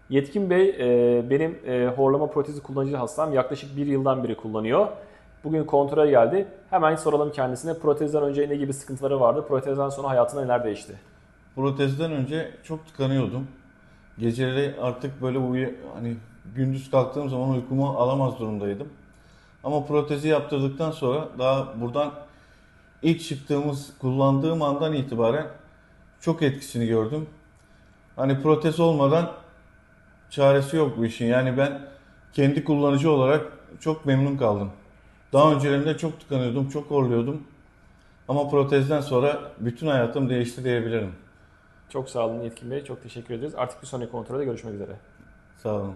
Yetkin Bey benim horlama protezi kullanıcı hastam. Yaklaşık bir yıldan beri kullanıyor. Bugün kontrole geldi. Hemen soralım kendisine. Protezden önce ne gibi sıkıntıları vardı? Protezden sonra hayatında neler değişti? Protezden önce çok tıkanıyordum. Geceleri artık böyle hani gündüz kalktığım zaman uykumu alamaz durumdaydım. Ama protezi yaptırdıktan sonra daha buradan ilk çıktığımız kullandığım andan itibaren çok etkisini gördüm. Hani protez olmadan çaresi yok bu işin. Yani ben kendi kullanıcı olarak çok memnun kaldım. Daha öncelerinde çok tıkanıyordum, çok horluyordum. Ama protezden sonra bütün hayatım değişti diyebilirim. Çok sağ olun Yetkin Bey. Çok teşekkür ederiz. Artık bir sonraki kontrolde görüşmek üzere. Sağ olun.